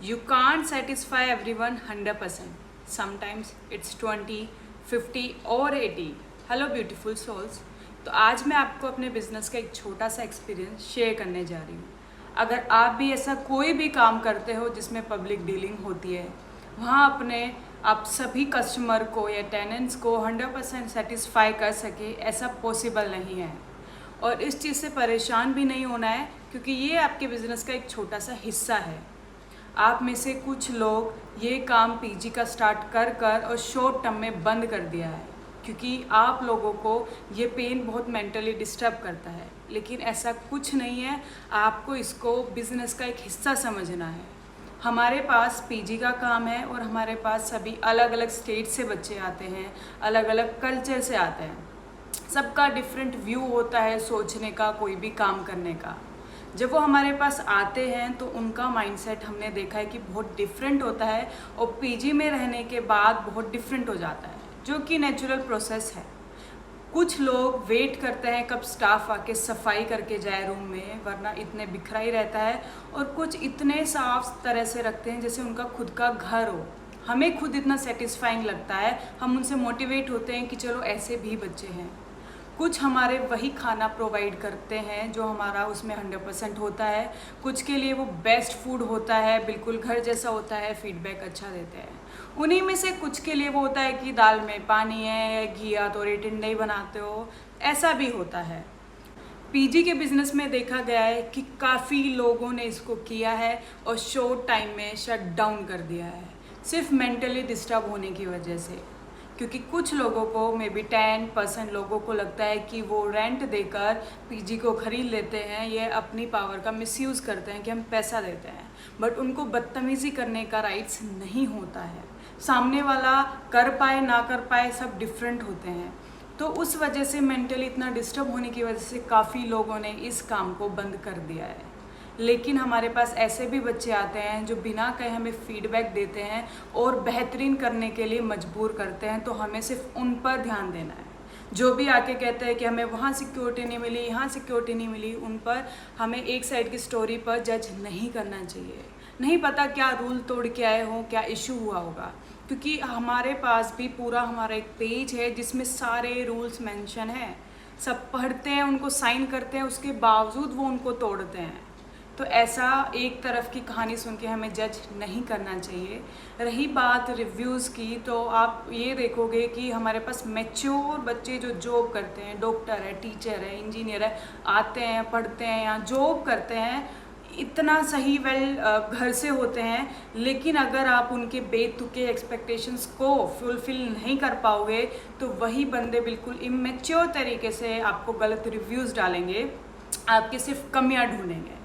You can't satisfy everyone 100%. Sometimes it's 20, 50 और 80. Hello beautiful souls. तो आज मैं आपको अपने बिजनेस का एक छोटा सा एक्सपीरियंस शेयर करने जा रही हूँ। अगर आप भी ऐसा कोई भी काम करते हो जिसमें पब्लिक डीलिंग होती है, वहाँ आप सभी कस्टमर को या टेनेंट्स को 100% सेटिस्फाई कर सके, ऐसा पॉसिबल नहीं है। और इस चीज़ से परेशान भी नहीं होना है, क्योंकि ये आपके बिज़नेस का एक छोटा सा हिस्सा है। आप में से कुछ लोग ये काम पीजी का स्टार्ट कर और शॉर्ट टर्म में बंद कर दिया है, क्योंकि आप लोगों को ये पेन बहुत मेंटली डिस्टर्ब करता है। लेकिन ऐसा कुछ नहीं है, आपको इसको बिज़नेस का एक हिस्सा समझना है। हमारे पास पीजी का काम है और हमारे पास सभी अलग अलग स्टेट से बच्चे आते हैं, अलग अलग कल्चर से आते हैं। सबका डिफरेंट व्यू होता है सोचने का, कोई भी काम करने का। जब वो हमारे पास आते हैं तो उनका माइंडसेट हमने देखा है कि बहुत डिफरेंट होता है और पीजी में रहने के बाद बहुत डिफरेंट हो जाता है, जो कि नेचुरल प्रोसेस है। कुछ लोग वेट करते हैं कब स्टाफ आके सफाई करके जाए रूम में, वरना इतने बिखरा ही रहता है। और कुछ इतने साफ तरह से रखते हैं जैसे उनका खुद का घर हो। हमें खुद इतना सेटिस्फाइंग लगता है, हम उनसे मोटिवेट होते हैं कि चलो ऐसे भी बच्चे हैं। कुछ हमारे वही खाना प्रोवाइड करते हैं जो हमारा उसमें 100% होता है। कुछ के लिए वो बेस्ट फूड होता है, बिल्कुल घर जैसा होता है, फीडबैक अच्छा देते हैं। उन्हीं में से कुछ के लिए वो होता है कि दाल में पानी है, घिया तो टिंडे ही बनाते हो, ऐसा भी होता है। पीजी के बिज़नेस में देखा गया है कि काफ़ी लोगों ने इसको किया है और शॉर्ट टाइम में शट डाउन कर दिया है, सिर्फ मेंटली डिस्टर्ब होने की वजह से। क्योंकि कुछ लोगों को मे बी 10% लोगों को लगता है कि वो रेंट देकर पीजी को ख़रीद लेते हैं, ये अपनी पावर का मिसयूज़ करते हैं कि हम पैसा देते हैं। बट उनको बदतमीज़ी करने का राइट्स नहीं होता है। सामने वाला कर पाए ना कर पाए, सब डिफरेंट होते हैं। तो उस वजह से मेंटली इतना डिस्टर्ब होने की वजह से काफ़ी लोगों ने इस काम को बंद कर दिया है। लेकिन हमारे पास ऐसे भी बच्चे आते हैं जो बिना कहे हमें फीडबैक देते हैं और बेहतरीन करने के लिए मजबूर करते हैं। तो हमें सिर्फ उन पर ध्यान देना है। जो भी आके कहते हैं कि हमें वहाँ सिक्योरिटी नहीं मिली, यहाँ सिक्योरिटी नहीं मिली, उन पर हमें एक साइड की स्टोरी पर जज नहीं करना चाहिए। नहीं पता क्या रूल तोड़ के आए हों, क्या इशू हुआ होगा। क्योंकि हमारे पास भी पूरा हमारा एक पेज है जिसमें सारे रूल्स मेंशन हैं। सब पढ़ते हैं, उनको साइन करते हैं, उसके बावजूद वो उनको तोड़ते हैं। तो ऐसा एक तरफ की कहानी सुन के हमें जज नहीं करना चाहिए। रही बात रिव्यूज़ की, तो आप ये देखोगे कि हमारे पास मैच्योर बच्चे जो जॉब करते हैं, डॉक्टर है, टीचर है, इंजीनियर है, आते हैं, पढ़ते हैं, यहाँ जॉब करते हैं, इतना सही घर से होते हैं। लेकिन अगर आप उनके बेतुके एक्सपेक्टेशंस को फुलफ़िल नहीं कर पाओगे तो वही बंदे बिल्कुल इमेच्योर तरीके से आपको गलत रिव्यूज़ डालेंगे, आपकी सिर्फ कमियां ढूंढेंगे।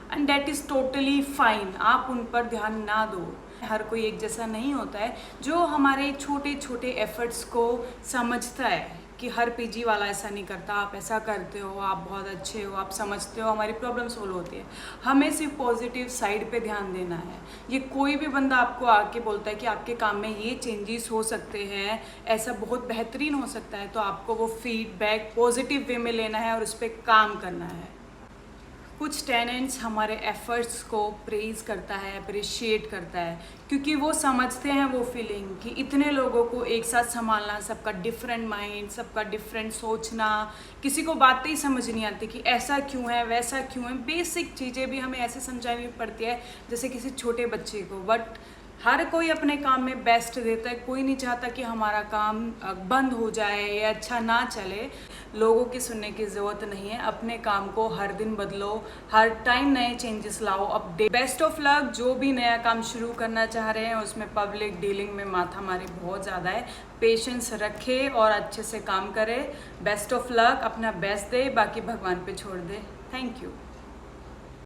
And that is totally fine. आप उन पर ध्यान ना दो। हर कोई एक जैसा नहीं होता है। जो हमारे छोटे छोटे एफर्ट्स को समझता है कि हर पीजी वाला ऐसा नहीं करता, आप ऐसा करते हो, आप बहुत अच्छे हो, आप समझते हो, हमारी प्रॉब्लम सोल्व होती है। हमें सिर्फ पॉजिटिव साइड पे ध्यान देना है। ये कोई भी बंदा आपको आके बोलता है कि आपके काम में ये चेंजेस हो सकते हैं, ऐसा बहुत बेहतरीन हो सकता है, तो आपको वो फीडबैक पॉजिटिव वे में लेना है और उस पर काम करना है। कुछ टेनेंट्स हमारे एफ़र्ट्स को प्रेज़ करता है, अप्रिशिएट करता है, क्योंकि वो समझते हैं वो फीलिंग कि इतने लोगों को एक साथ संभालना, सबका डिफरेंट माइंड, सबका डिफरेंट सोचना, किसी को बातें ही समझ नहीं आती कि ऐसा क्यों है, वैसा क्यों है। बेसिक चीज़ें भी हमें ऐसे समझानी पड़ती है जैसे किसी छोटे बच्चे को। बट हर कोई अपने काम में बेस्ट देता है। कोई नहीं चाहता कि हमारा काम बंद हो जाए या अच्छा ना चले। लोगों की सुनने की ज़रूरत नहीं है। अपने काम को हर दिन बदलो, हर टाइम नए चेंजेस लाओ, अपडेट। Best of luck. जो भी नया काम शुरू करना चाह रहे हैं उसमें पब्लिक डीलिंग में माथा मारी बहुत ज़्यादा है। पेशेंस रखे और अच्छे से काम करे। Best of luck. अपना बेस्ट दे, बाकी भगवान पे छोड़ दे। Thank you.